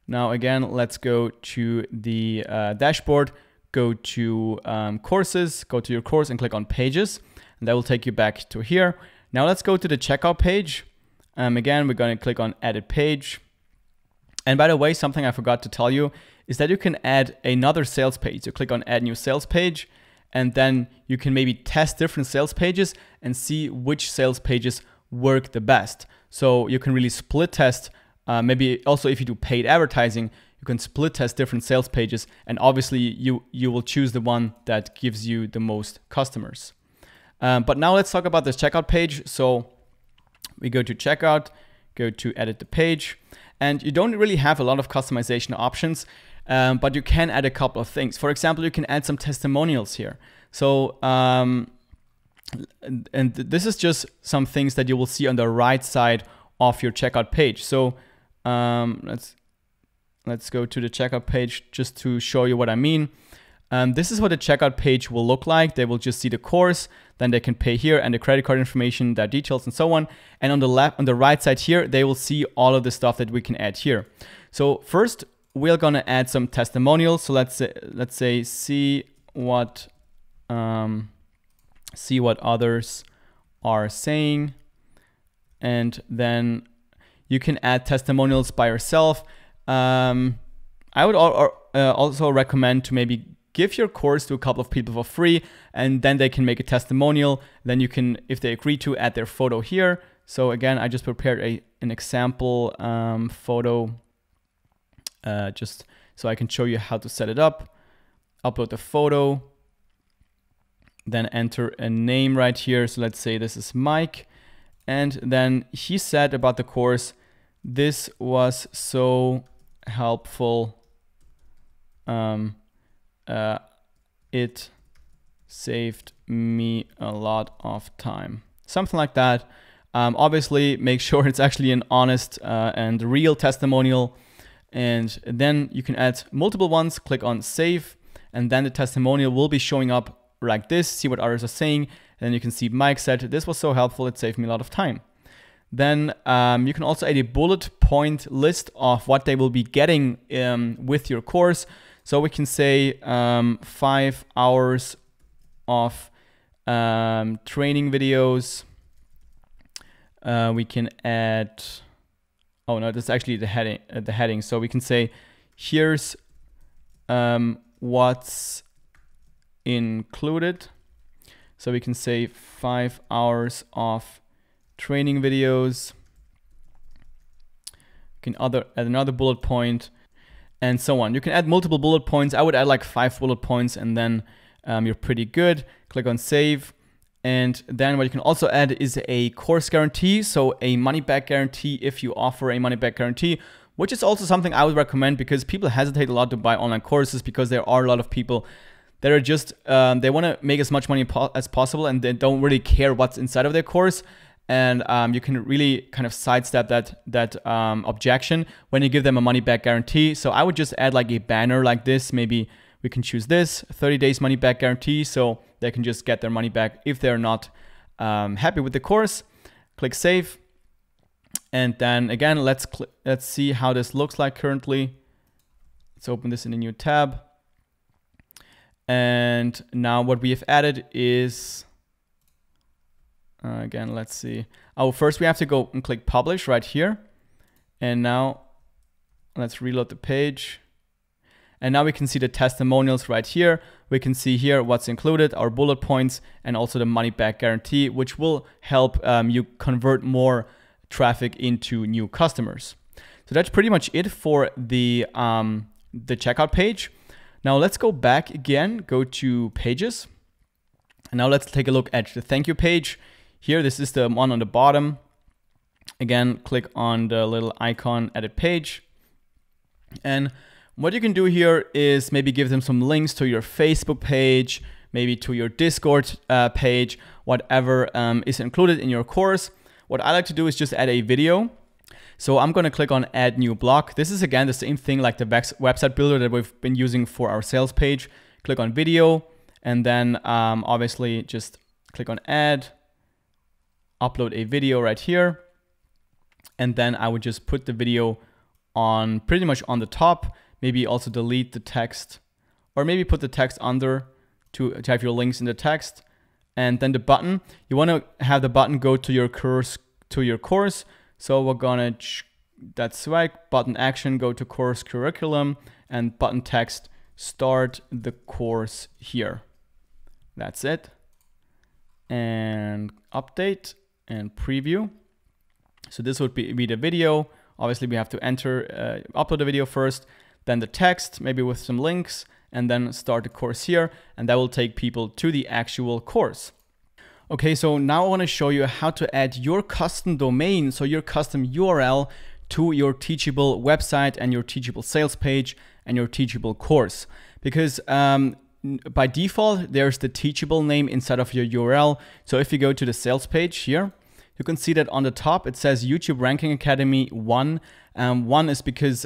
Speaker 1: Now again, let's go to the dashboard, go to courses, go to your course and click on pages, and that will take you back to here. Now let's go to the checkout page. Again, we're going to click on edit page. And by the way, something I forgot to tell you is that you can add another sales page. So click on add new sales page, and then you can maybe test different sales pages and see which sales pages work the best. So you can really split test. Maybe also if you do paid advertising, you can split test different sales pages, and obviously you will choose the one that gives you the most customers. But now let's talk about this checkout page. So we go to checkout, go to edit the page, and you don't really have a lot of customization options, but you can add a couple of things. For example, you can add some testimonials here. So, and this is just some things that you will see on the right side of your checkout page. So let's go to the checkout page just to show you what I mean. This is what the checkout page will look like. They will just see the course, then they can pay here and the credit card information, their details and so on. And on the right side here, they will see all of the stuff that we can add here. So first, we're gonna add some testimonials. So let's say see what others are saying, and then you can add testimonials by yourself. I would also recommend to maybe give your course to a couple of people for free, and then they can make a testimonial. Then you can, if they agree to, add their photo here. So again, I just prepared an example photo just so I can show you how to set it up. Upload the photo, then enter a name right here. So let's say this is Mike. And then he said about the course, this was so helpful. It saved me a lot of time. Something like that. Obviously, make sure it's actually an honest and real testimonial. And then you can add multiple ones, click on save, and then the testimonial will be showing up like this. See what others are saying. And then you can see Mike said, this was so helpful, it saved me a lot of time. Then you can also add a bullet point list of what they will be getting with your course. So we can say 5 hours of training videos. We can add, oh no, that's actually the heading. So we can say, here's what's included. So we can say 5 hours of training videos. You can add another bullet point, and so on. You can add multiple bullet points. I would add like 5 bullet points, and then you're pretty good. Click on save. And then what you can also add is a course guarantee. So a money back guarantee if you offer a money back guarantee, which is also something I would recommend because people hesitate a lot to buy online courses because there are a lot of people that are just, they want to make as much money as possible and they don't really care what's inside of their course. And you can really kind of sidestep that objection when you give them a money back guarantee. So I would just add like a banner like this. Maybe we can choose this 30 days money back guarantee. So they can just get their money back if they're not happy with the course. Click save. And then again, let's see how this looks like currently. Let's open this in a new tab. And now what we have added is, again, let's see. Oh, first we have to go and click publish right here. And now let's reload the page. And now we can see the testimonials right here. We can see here what's included, our bullet points, and also the money back guarantee, which will help you convert more traffic into new customers. So that's pretty much it for the checkout page. Now let's go back again, go to pages. And now let's take a look at the thank you page. Here, this is the one on the bottom. Again, click on the little icon, edit page. And what you can do here is maybe give them some links to your Facebook page, maybe to your Discord page, whatever is included in your course. What I like to do is just add a video. So I'm going to click on add new block. This is again the same thing like the website builder that we've been using for our sales page. Click on video, and then obviously just click on add, upload a video right here. And then I would just put the video on pretty much on the top, maybe also delete the text, or maybe put the text under to have your links in the text. And then the button, you want to have the button go to your course. So we're gonna, that's right, button action, go to course curriculum, and button text, start the course here. That's it. And update and preview. So this would be the video. Obviously we have to enter, upload the video first, then the text, maybe with some links, and then start the course here. And that will take people to the actual course. Okay, so now I want to show you how to add your custom domain, so your custom URL to your Teachable website and your Teachable sales page and your Teachable course. Because by default, there's the Teachable name inside of your URL. So if you go to the sales page here, you can see that on the top, it says YouTube Ranking Academy 1. 1 is because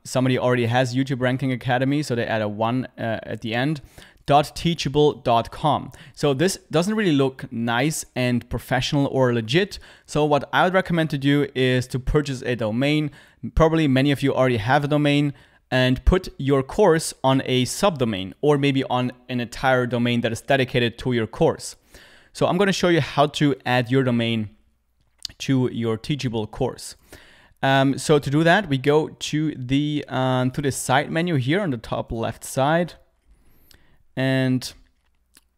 Speaker 1: somebody already has YouTube Ranking Academy, so they add a 1 at the end. .teachable.com. So this doesn't really look nice and professional or legit. So what I would recommend to do is to purchase a domain. Probably many of you already have a domain, and put your course on a subdomain or maybe on an entire domain that is dedicated to your course. So I'm going to show you how to add your domain to your Teachable course. So to do that, we go to the side menu here on the top left side. And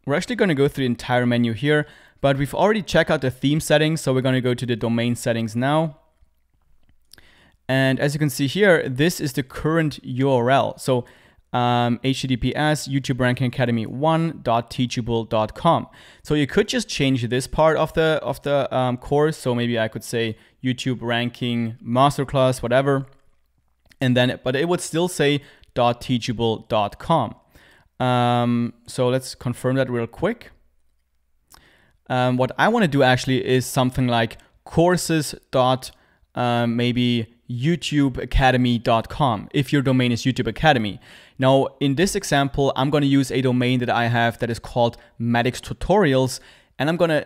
Speaker 1: we're actually going to go through the entire menu here, but we've already checked out the theme settings. So we're going to go to the domain settings now. And as you can see here, this is the current URL. So https youtuberanking1.teachable.com. So you could just change this part of the course. So maybe I could say YouTube ranking masterclass, whatever. And then, but it would still say .teachable.com. So let's confirm that real quick. What I want to do actually is something like courses maybe youtubeacademy.com if your domain is YouTube Academy. Now in this example, I'm going to use a domain that I have that is called Maddox Tutorials, and I'm going to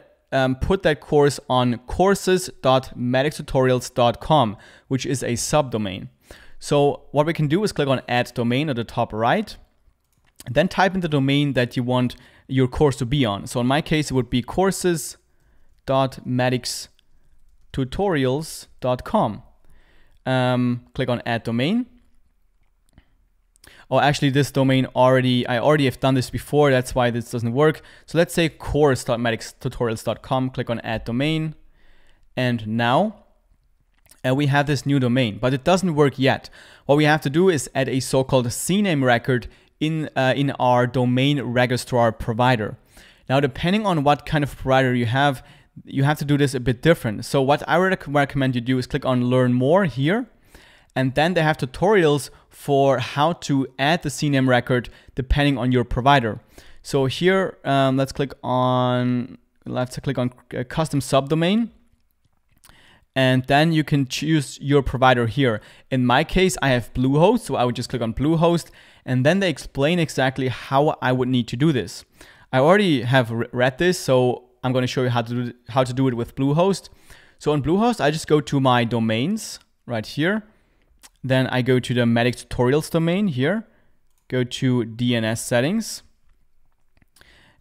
Speaker 1: put that course on courses.maddoxtutorials.com, which is a subdomain. So what we can do is click on Add Domain at the top right. Then type in the domain that you want your course to be on. So in my case, it would be courses.maddoxtutorials.com. Click on Add Domain. Oh, actually, this domain I already have done this before. That's why this doesn't work. So let's say course.maddoxtutorials.com. Click on Add Domain. And now we have this new domain, but it doesn't work yet. What we have to do is add a so-called CNAME record in our domain registrar provider. Now, depending on what kind of provider you have to do this a bit different. So what I recommend you do is click on Learn More here, and then they have tutorials for how to add the CNAME record depending on your provider. So here, let's click on custom subdomain. And then you can choose your provider here. In my case, I have Bluehost, so I would just click on Bluehost, and then they explain exactly how I would need to do this. I already have read this, so I'm going to show you how to do it with Bluehost. So on Bluehost, I just go to my domains right here. Then I go to the Maddox Tutorials domain here, go to DNS settings.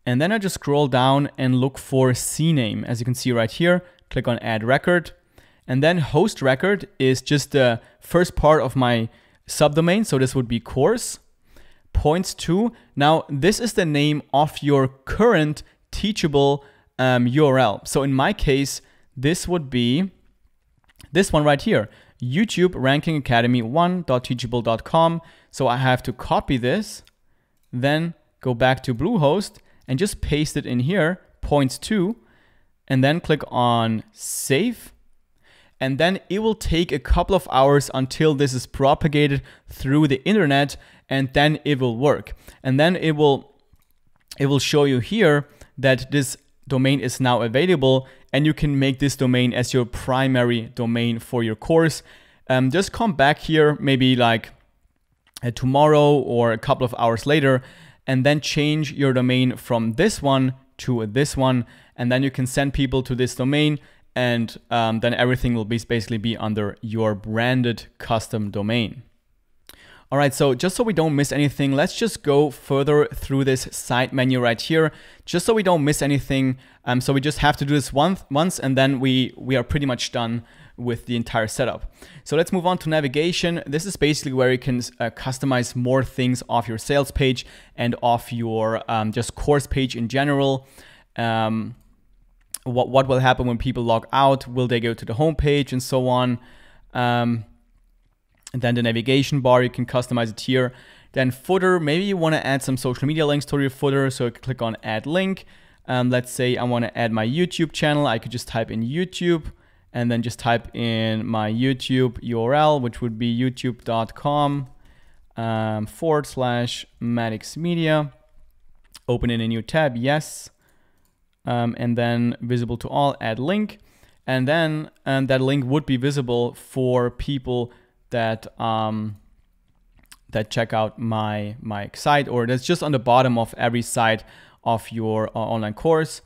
Speaker 1: And then I just scroll down and look for CNAME. As you can see right here, click on Add Record. And then host record is just the first part of my subdomain. So this would be course, points to. Now, this is the name of your current Teachable URL. So in my case, this would be this one right here, YouTube Ranking Academy 1.teachable.com. So I have to copy this, then go back to Bluehost and just paste it in here, points to, and then click on Save. And then it will take a couple of hours until this is propagated through the internet, and then it will work. And then it will show you here that this domain is now available, and you can make this domain as your primary domain for your course. Just come back here maybe like tomorrow or a couple of hours later, and then change your domain from this one to this one, and then you can send people to this domain, and then everything will basically be under your branded custom domain. All right, so just so we don't miss anything, let's just go further through this side menu right here, just so we don't miss anything. So we just have to do this once, and then we are pretty much done with the entire setup. So let's move on to navigation. This is basically where you can customize more things off your sales page and off your just course page in general. What will happen when people log out? Will they go to the home page and so on? And then the navigation bar, you can customize it here. Then footer, maybe you want to add some social media links to your footer, so you can click on add link. Let's say I want to add my YouTube channel. I could just type in YouTube and then just type in my YouTube URL, which would be youtube.com/MadixMedia. Open in a new tab, yes. And then visible to all, add link. And then that link would be visible for people that that check out my site, or that's just on the bottom of every site of your online course.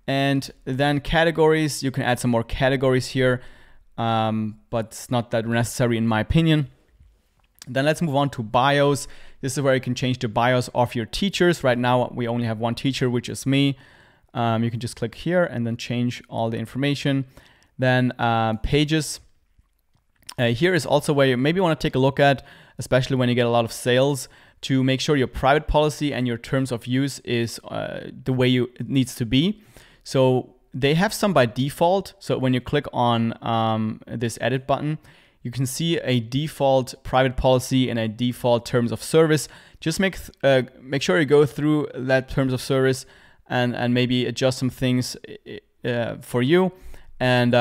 Speaker 1: And then categories, you can add some more categories here, but it's not that necessary in my opinion. Then let's move on to bios. This is where you can change the bios of your teachers. Right now we only have one teacher, which is me. You can just click here and then change all the information. Then pages. Here is also where you maybe want to take a look at, especially when you get a lot of sales, to make sure your private policy and your terms of use is the way it needs to be. So they have some by default. So when you click on this edit button, you can see a default private policy and a default terms of service. Just make sure you go through that terms of service and maybe adjust some things for you. And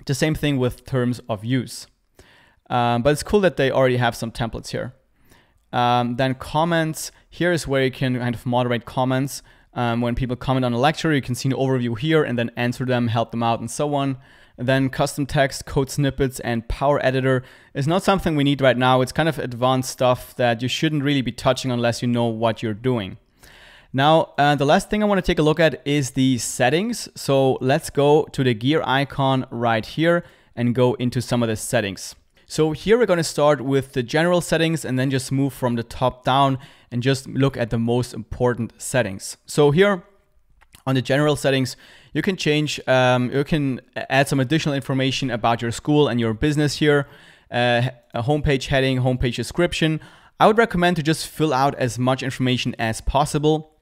Speaker 1: the same thing with terms of use. But it's cool that they already have some templates here. Then comments. Here is where you can kind of moderate comments. When people comment on a lecture, you can see an overview here and then answer them, help them out, and so on. And then custom text, code snippets, and Power Editor is not something we need right now. It's kind of advanced stuff that you shouldn't really be touching unless you know what you're doing. Now, the last thing I want to take a look at is the settings. So let's go to the gear icon right here and go into some of the settings. So here we're going to start with the general settings and then just move from the top down and just look at the most important settings. So here on the general settings, you can change, you can add some additional information about your school and your business here. A homepage heading, homepage description. I would recommend to just fill out as much information as possible.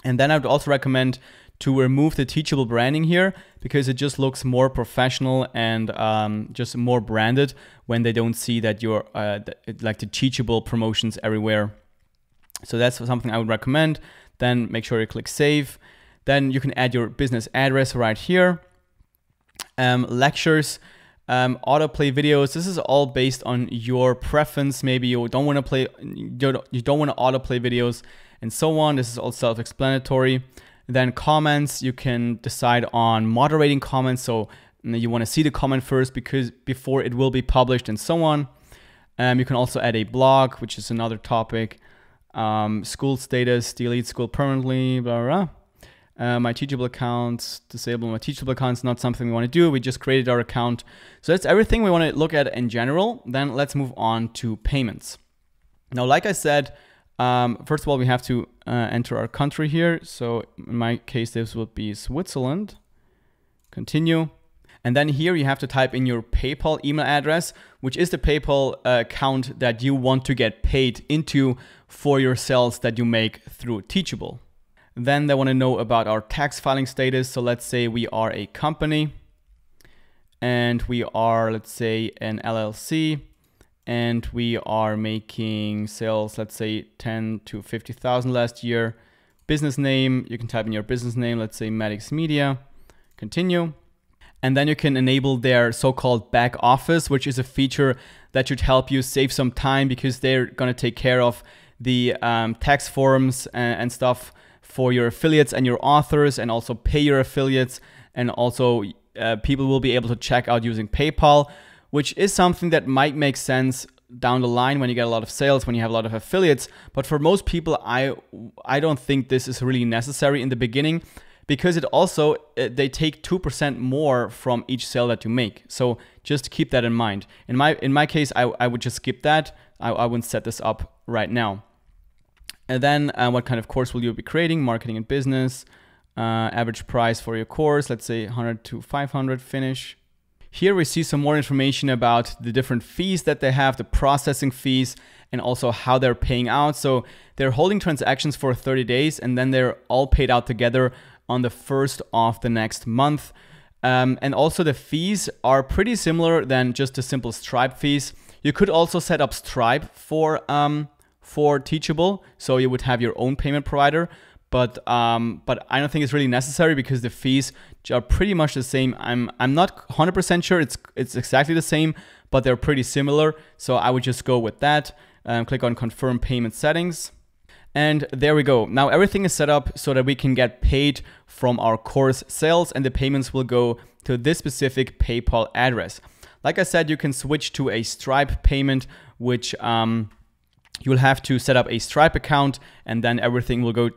Speaker 1: And then I would also recommend to remove the teachable branding here, because it just looks more professional and just more branded when they don't see that you're like the teachable promotions everywhere. So that's something I would recommend. Then make sure you click save. Then you can add your business address right here. Lectures, autoplay videos. This is all based on your preference. Maybe you don't want to play, you don't want to autoplay videos and so on. This is all self-explanatory. Then comments, you can decide on moderating comments. So you want to see the comment first before it will be published and so on. You can also add a blog, which is another topic. School status, delete school permanently, blah, blah, blah. My Teachable account, disable my Teachable account is not something we want to do. We just created our account. So that's everything we want to look at in general. Then let's move on to payments. Now, like I said, first of all, we have to enter our country here. So in my case, this would be Switzerland. Continue. And then here you have to type in your PayPal email address, which is the PayPal account that you want to get paid into for your sales that you make through Teachable. Then they want to know about our tax filing status. So let's say we are a company and we are, let's say, an LLC. And we are making sales, let's say 10 to 50,000 last year. Business name, you can type in your business name, let's say Madix Media. Continue. And then you can enable their so-called back office, which is a feature that should help you save some time, because they're going to take care of the tax forms and stuff for your affiliates and your authors, and also pay your affiliates. And also people will be able to check out using PayPal, which is something that might make sense down the line when you get a lot of sales, when you have a lot of affiliates. But for most people, I don't think this is really necessary in the beginning, because it also, they take 2% more from each sale that you make. So just keep that in mind. In my case, I would just skip that. I wouldn't set this up right now. And then what kind of course will you be creating? Marketing and business. Average price for your course, let's say 100 to 500, finish. Here we see some more information about the different fees that they have, the processing fees, and also how they're paying out. So they're holding transactions for 30 days and then they're all paid out together on the first of the next month. And also the fees are pretty similar than just the simple Stripe fees. You could also set up Stripe for Teachable, so you would have your own payment provider. But I don't think it's really necessary because the fees are pretty much the same. I'm not 100% sure it's exactly the same, but they're pretty similar. So I would just go with that. Click on Confirm Payment Settings. And there we go. Now everything is set up so that we can get paid from our course sales, and the payments will go to this specific PayPal address. Like I said, you can switch to a Stripe payment, which you'll have to set up a Stripe account, and then everything will go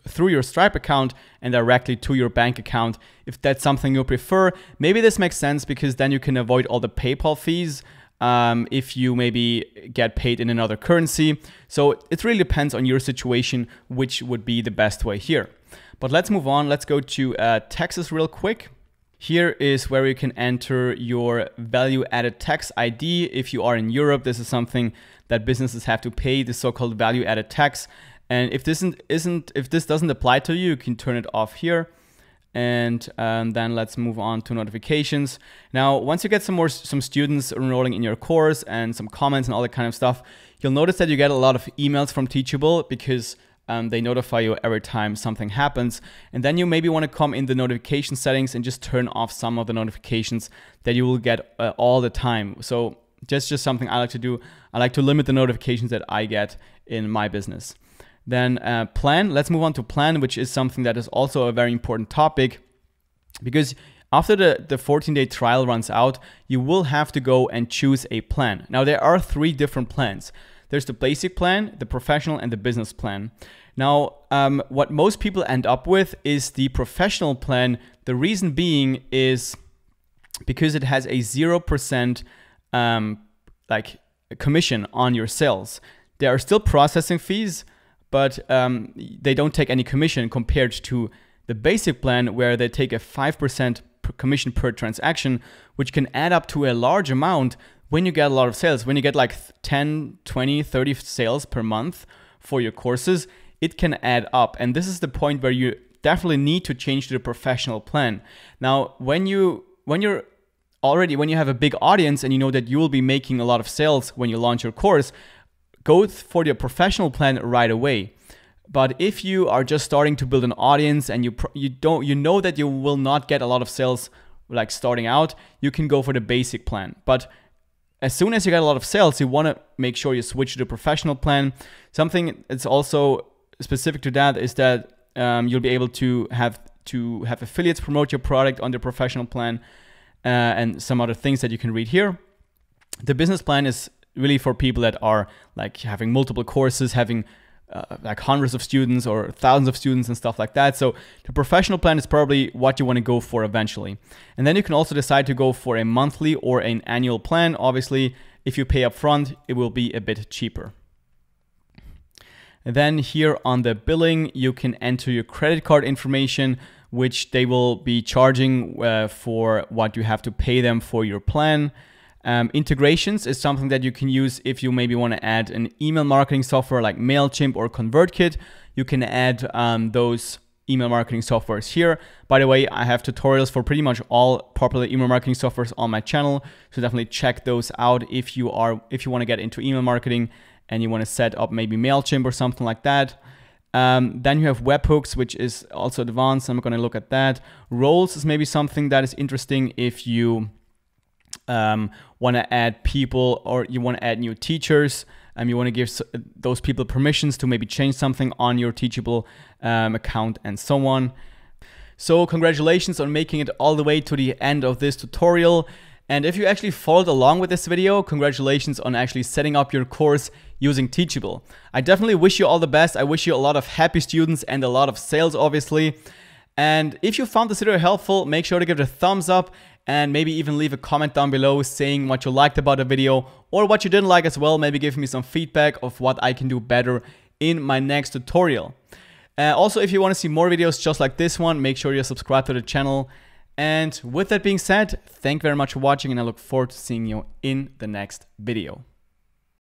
Speaker 1: through your Stripe account and directly to your bank account. If that's something you prefer, maybe this makes sense because then you can avoid all the PayPal fees if you maybe get paid in another currency. So it really depends on your situation, which would be the best way here. But let's move on. Let's go to taxes real quick. Here is where you can enter your value-added tax ID. If you are in Europe, this is something that businesses have to pay, the so-called value-added tax. And if this doesn't apply to you, you can turn it off here. And then let's move on to notifications. Now, once you get some students enrolling in your course and some comments and all that kind of stuff, you'll notice that you get a lot of emails from Teachable because they notify you every time something happens. And then you maybe want to come in the notification settings and just turn off some of the notifications that you will get all the time. So just something I like to do. I like to limit the notifications that I get in my business. Then plan. Let's move on to plan, which is something that is also a very important topic, because after the 14-day trial runs out, you will have to go and choose a plan. Now, there are 3 different plans. There's the basic plan, the professional, and the business plan. Now, what most people end up with is the professional plan. The reason being is because it has a 0% like commission on your sales. There are still processing fees, but they don't take any commission compared to the basic plan, where they take a 5% commission per transaction, which can add up to a large amount when you get a lot of sales. When you get like 10, 20, 30 sales per month for your courses, it can add up. And this is the point where you definitely need to change to the professional plan. Now, when you have a big audience and you know that you will be making a lot of sales when you launch your course, go for the professional plan right away. But if you are just starting to build an audience and you know that you will not get a lot of sales like starting out, you can go for the basic plan. But as soon as you get a lot of sales, you want to make sure you switch to the professional plan. Something that's also specific to that is that you'll be able to have affiliates promote your product on the professional plan, and some other things that you can read here. The business plan is really for people that are like having multiple courses, having like hundreds of students or thousands of students and stuff like that. So the professional plan is probably what you want to go for eventually. And then you can also decide to go for a monthly or an annual plan. Obviously, if you pay up front, it will be a bit cheaper. And then here on the billing, you can enter your credit card information, which they will be charging for what you have to pay them for your plan. Integrations is something that you can use if you maybe want to add an email marketing software like MailChimp or ConvertKit. You can add those email marketing softwares here. By the way, I have tutorials for pretty much all popular email marketing softwares on my channel, so definitely check those out if you want to get into email marketing and you want to set up maybe MailChimp or something like that. Then you have webhooks, which is also advanced. I'm going to look at that. Roles is maybe something that is interesting if you want to add people or you want to add new teachers. You want to give those people permissions to maybe change something on your Teachable account and so on. So congratulations on making it all the way to the end of this tutorial. And if you actually followed along with this video, congratulations on actually setting up your course using Teachable. I definitely wish you all the best. I wish you a lot of happy students and a lot of sales, obviously. And if you found this video helpful, make sure to give it a thumbs up and maybe even leave a comment down below saying what you liked about the video or what you didn't like as well. Maybe give me some feedback of what I can do better in my next tutorial. Also, if you want to see more videos just like this one, make sure you subscribe to the channel. And with that being said, thank you very much for watching, and I look forward to seeing you in the next video.